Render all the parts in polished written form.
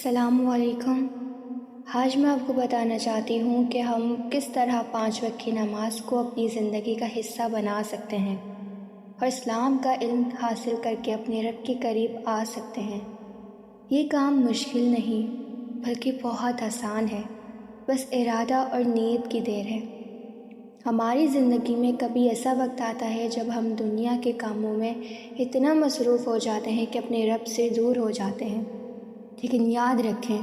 السلام علیکم۔ آج میں آپ کو بتانا چاہتی ہوں کہ ہم کس طرح 5 وقت کی نماز کو اپنی زندگی کا حصہ بنا سکتے ہیں اور اسلام کا علم حاصل کر کے اپنے رب کے قریب آ سکتے ہیں۔ یہ کام مشکل نہیں بلکہ بہت آسان ہے، بس ارادہ اور نیت کی دیر ہے۔ ہماری زندگی میں کبھی ایسا وقت آتا ہے جب ہم دنیا کے کاموں میں اتنا مصروف ہو جاتے ہیں کہ اپنے رب سے دور ہو جاتے ہیں، لیکن یاد رکھیں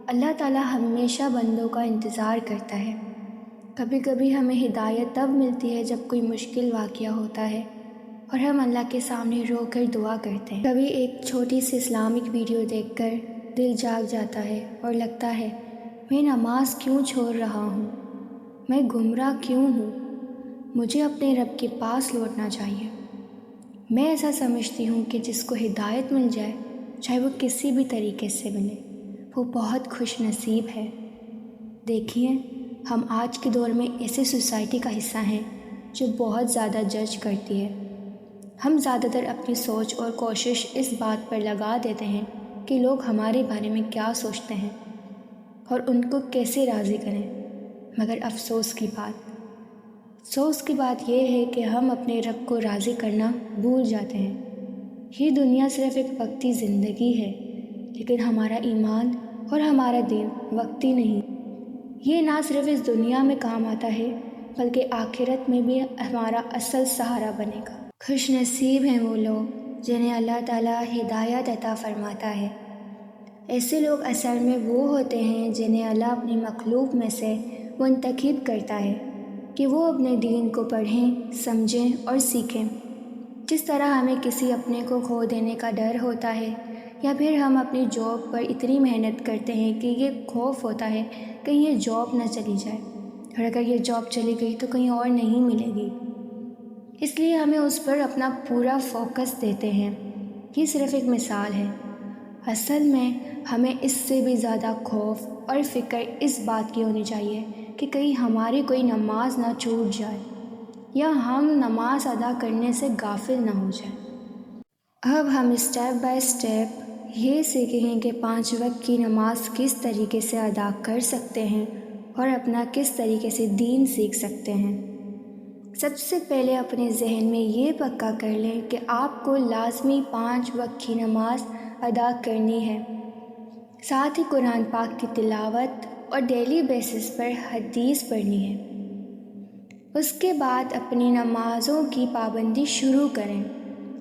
اللہ تعالیٰ ہمیشہ بندوں کا انتظار کرتا ہے۔ کبھی کبھی ہمیں ہدایت تب ملتی ہے جب کوئی مشکل واقعہ ہوتا ہے اور ہم اللہ کے سامنے رو کر دعا کرتے ہیں۔ کبھی ایک چھوٹی سی اسلامک ویڈیو دیکھ کر دل جاگ جاتا ہے اور لگتا ہے میں نماز کیوں چھوڑ رہا ہوں، میں گمراہ کیوں ہوں، مجھے اپنے رب کے پاس لوٹنا چاہیے۔ میں ایسا سمجھتی ہوں کہ جس کو ہدایت مل جائے، چاہے وہ کسی بھی طریقے سے ملے، وہ بہت خوش نصیب ہے۔ دیکھیے، ہم آج کے دور میں ایسے سوسائٹی کا حصہ ہیں جو بہت زیادہ جج کرتی ہے۔ ہم زیادہ تر اپنی سوچ اور کوشش اس بات پر لگا دیتے ہیں کہ لوگ ہمارے بارے میں کیا سوچتے ہیں اور ان کو کیسے راضی کریں، مگر افسوس کی بات یہ ہے کہ ہم اپنے رب کو راضی کرنا بھول جاتے ہیں۔ یہ دنیا صرف ایک وقتی زندگی ہے، لیکن ہمارا ایمان اور ہمارا دین وقتی نہیں۔ یہ نہ صرف اس دنیا میں کام آتا ہے بلکہ آخرت میں بھی ہمارا اصل سہارا بنے گا۔ خوش نصیب ہیں وہ لوگ جنہیں اللہ تعالیٰ ہدایت عطا فرماتا ہے۔ ایسے لوگ اصل میں وہ ہوتے ہیں جنہیں اللہ اپنی مخلوق میں سے منتخب کرتا ہے کہ وہ اپنے دین کو پڑھیں، سمجھیں اور سیکھیں۔ جس طرح ہمیں کسی اپنے کو کھو دینے کا ڈر ہوتا ہے، یا پھر ہم اپنی جاب پر اتنی محنت کرتے ہیں کہ یہ خوف ہوتا ہے کہیں یہ جاب نہ چلی جائے، اور اگر یہ جاب چلی گئی تو کہیں اور نہیں ملے گی، اس لیے ہمیں اس پر اپنا پورا فوکس دیتے ہیں۔ یہ صرف ایک مثال ہے۔ اصل میں ہمیں اس سے بھی زیادہ خوف اور فکر اس بات کی ہونی چاہیے کہ کہیں ہماری کوئی نماز نہ چھوٹ جائے یا ہم نماز ادا کرنے سے غافل نہ ہو جائیں۔ اب ہم اسٹیپ بائی اسٹیپ یہ سیکھیں کہ 5 وقت کی نماز کس طریقے سے ادا کر سکتے ہیں اور اپنا کس طریقے سے دین سیکھ سکتے ہیں۔ سب سے پہلے اپنے ذہن میں یہ پکا کر لیں کہ آپ کو لازمی 5 وقت کی نماز ادا کرنی ہے، ساتھ ہی قرآن پاک کی تلاوت اور ڈیلی بیسس پر حدیث پڑھنی ہے۔ اس کے بعد اپنی نمازوں کی پابندی شروع کریں،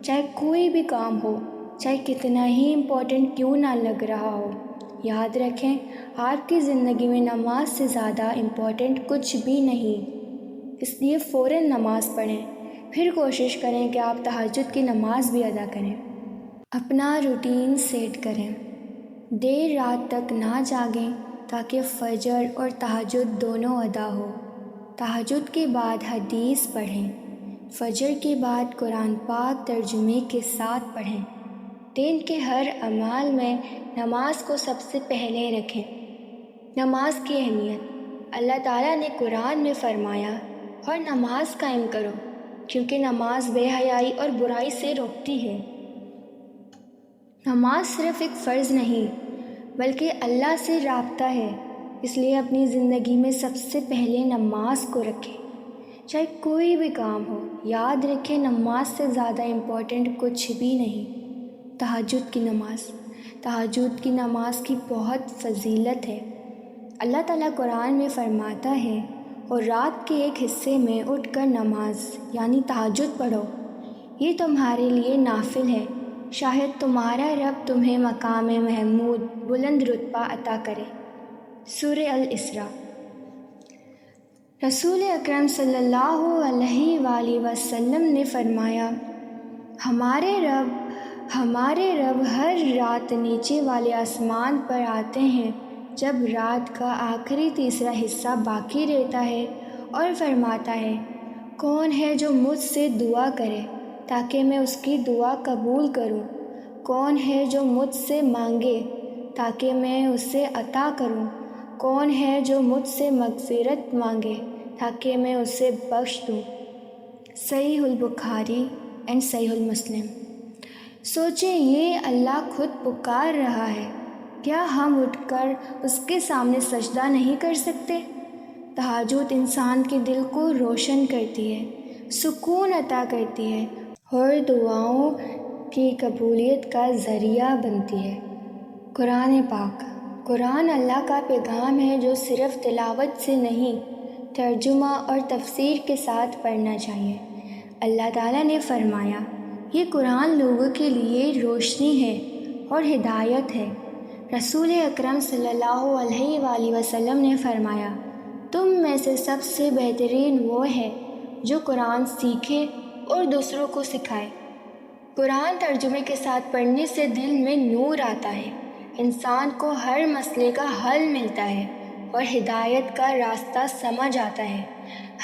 چاہے کوئی بھی کام ہو، چاہے کتنا ہی امپورٹنٹ کیوں نہ لگ رہا ہو۔ یاد رکھیں، آپ کی زندگی میں نماز سے زیادہ امپورٹنٹ کچھ بھی نہیں، اس لیے فوراً نماز پڑھیں، پھر کوشش کریں کہ آپ تہجد کی نماز بھی ادا کریں۔ اپنا روٹین سیٹ کریں، دیر رات تک نہ جاگیں تاکہ فجر اور تہجد دونوں ادا ہو۔ تہجد کے بعد حدیث پڑھیں، فجر کے بعد قرآن پاک ترجمے کے ساتھ پڑھیں۔ دین کے ہر اعمال میں نماز کو سب سے پہلے رکھیں۔ نماز کی اہمیت، اللہ تعالیٰ نے قرآن میں فرمایا اور نماز قائم کرو، کیونکہ نماز بے حیائی اور برائی سے روکتی ہے۔ نماز صرف ایک فرض نہیں بلکہ اللہ سے رابطہ ہے، اس لیے اپنی زندگی میں سب سے پہلے نماز کو رکھیں، چاہے کوئی بھی کام ہو۔ یاد رکھیں، نماز سے زیادہ امپورٹنٹ کچھ بھی نہیں۔ تہجد کی نماز کی بہت فضیلت ہے۔ اللہ تعالیٰ قرآن میں فرماتا ہے، اور رات کے ایک حصے میں اٹھ کر نماز یعنی تہجد پڑھو، یہ تمہارے لیے نافل ہے، شاید تمہارا رب تمہیں مقام محمود بلند رتبہ عطا کرے۔ سورہ الاسراء۔ رسول اکرم صلی اللہ علیہ وآلہ وسلم نے فرمایا، ہمارے رب ہر رات نیچے والے آسمان پر آتے ہیں جب رات کا آخری تیسرا حصہ باقی رہتا ہے، اور فرماتا ہے، کون ہے جو مجھ سے دعا کرے تاکہ میں اس کی دعا قبول کروں، کون ہے جو مجھ سے مانگے تاکہ میں اسے عطا کروں، کون ہے جو مجھ سے مغفرت مانگے تاکہ میں اسے بخش دوں۔ صحیح البخاری اینڈ صحیح المسلم۔ سوچیں، یہ اللہ خود پکار رہا ہے، کیا ہم اٹھ کر اس کے سامنے سجدہ نہیں کر سکتے؟ تہجد انسان کے دل کو روشن کرتی ہے، سکون عطا کرتی ہے اور دعاؤں کی قبولیت کا ذریعہ بنتی ہے۔ قرآن پاک، قرآن اللہ کا پیغام ہے جو صرف تلاوت سے نہیں، ترجمہ اور تفسیر کے ساتھ پڑھنا چاہیے۔ اللہ تعالیٰ نے فرمایا، یہ قرآن لوگوں کے لیے روشنی ہے اور ہدایت ہے۔ رسول اکرم صلی اللہ علیہ وآلہ وسلم نے فرمایا، تم میں سے سب سے بہترین وہ ہے جو قرآن سیکھے اور دوسروں کو سکھائے۔ قرآن ترجمے کے ساتھ پڑھنے سے دل میں نور آتا ہے، انسان کو ہر مسئلے کا حل ملتا ہے اور ہدایت کا راستہ سمجھ آتا ہے۔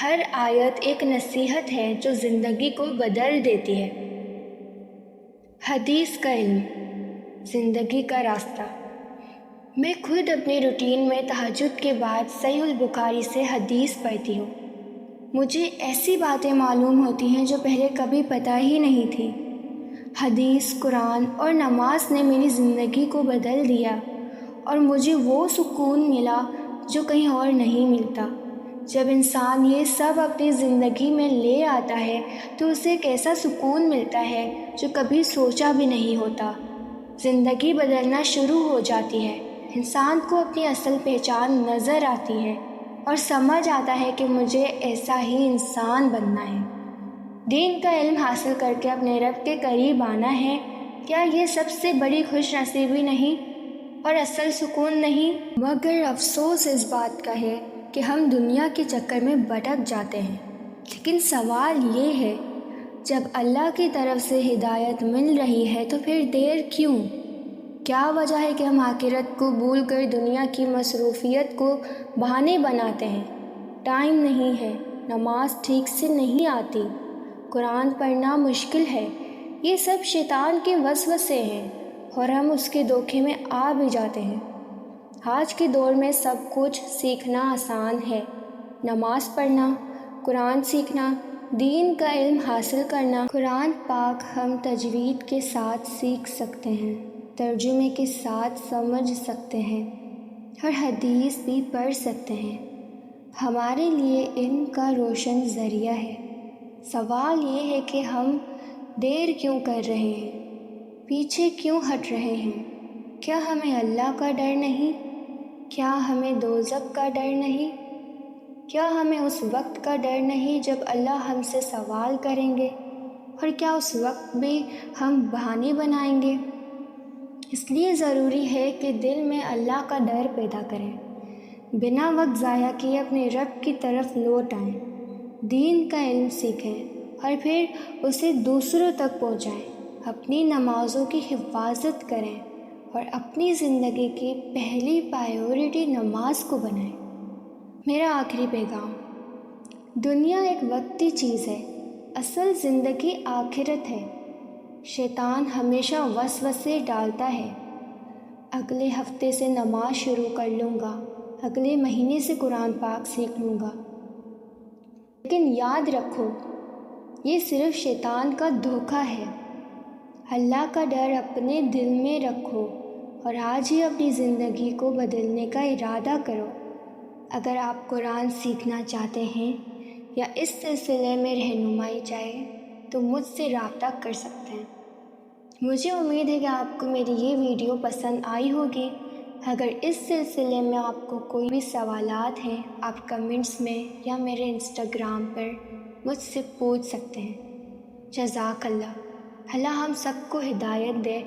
ہر آیت ایک نصیحت ہے جو زندگی کو بدل دیتی ہے۔ حدیث کا علم، زندگی کا راستہ۔ میں خود اپنے روٹین میں تہجد کے بعد صحیح البخاری سے حدیث پڑھتی ہوں۔ مجھے ایسی باتیں معلوم ہوتی ہیں جو پہلے کبھی پتہ ہی نہیں تھی۔ حدیث، قرآن اور نماز نے میری زندگی کو بدل دیا اور مجھے وہ سکون ملا جو کہیں اور نہیں ملتا۔ جب انسان یہ سب اپنی زندگی میں لے آتا ہے تو اسے ایک ایسا سکون ملتا ہے جو کبھی سوچا بھی نہیں ہوتا۔ زندگی بدلنا شروع ہو جاتی ہے، انسان کو اپنی اصل پہچان نظر آتی ہے اور سمجھ آتا ہے کہ مجھے ایسا ہی انسان بننا ہے۔ دین کا علم حاصل کر کے اپنے رب کے قریب آنا ہے، کیا یہ سب سے بڑی خوش نصیبی نہیں اور اصل سکون نہیں؟ مگر افسوس اس بات کا ہے کہ ہم دنیا کے چکر میں بھٹک جاتے ہیں۔ لیکن سوال یہ ہے، جب اللہ کی طرف سے ہدایت مل رہی ہے تو پھر دیر کیوں؟ کیا وجہ ہے کہ ہم آخرت کو بھول کر دنیا کی مصروفیت کو بہانے بناتے ہیں؟ ٹائم نہیں ہے، نماز ٹھیک سے نہیں آتی، قرآن پڑھنا مشکل ہے، یہ سب شیطان کے وسوسے ہیں اور ہم اس کے دھوکے میں آ بھی جاتے ہیں۔ آج کے دور میں سب کچھ سیکھنا آسان ہے، نماز پڑھنا، قرآن سیکھنا، دین کا علم حاصل کرنا۔ قرآن پاک ہم تجوید کے ساتھ سیکھ سکتے ہیں، ترجمے کے ساتھ سمجھ سکتے ہیں اور حدیث بھی پڑھ سکتے ہیں۔ ہمارے لیے علم کا روشن ذریعہ ہے۔ سوال یہ ہے کہ ہم دیر کیوں کر رہے ہیں، پیچھے کیوں ہٹ رہے ہیں؟ کیا ہمیں اللہ کا ڈر نہیں؟ کیا ہمیں دوزخ کا ڈر نہیں؟ کیا ہمیں اس وقت کا ڈر نہیں جب اللہ ہم سے سوال کریں گے؟ اور کیا اس وقت بھی ہم بہانے بنائیں گے؟ اس لیے ضروری ہے کہ دل میں اللہ کا ڈر پیدا کریں، بنا وقت ضائع کیے اپنے رب کی طرف لوٹ آئیں، دین کا علم سیکھیں اور پھر اسے دوسروں تک پہنچائیں، اپنی نمازوں کی حفاظت کریں اور اپنی زندگی کی پہلی پائیورٹی نماز کو بنائیں۔ میرا آخری پیغام، دنیا ایک وقتی چیز ہے، اصل زندگی آخرت ہے۔ شیطان ہمیشہ وسوسے ڈالتا ہے، اگلے ہفتے سے نماز شروع کر لوں گا، اگلے مہینے سے قرآن پاک سیکھ لوں گا۔ لیکن یاد رکھو، یہ صرف شیطان کا دھوکہ ہے۔ اللہ کا ڈر اپنے دل میں رکھو اور آج ہی اپنی زندگی کو بدلنے کا ارادہ کرو۔ اگر آپ قرآن سیکھنا چاہتے ہیں یا اس سلسلے میں رہنمائی چاہیے تو مجھ سے رابطہ کر سکتے ہیں۔ مجھے امید ہے کہ آپ کو میری یہ ویڈیو پسند آئی ہوگی۔ اگر اس سلسلے میں آپ کو کوئی بھی سوالات ہیں، آپ کمنٹس میں یا میرے انسٹاگرام پر مجھ سے پوچھ سکتے ہیں۔ جزاک اللہ، اللہ ہم سب کو ہدایت دے۔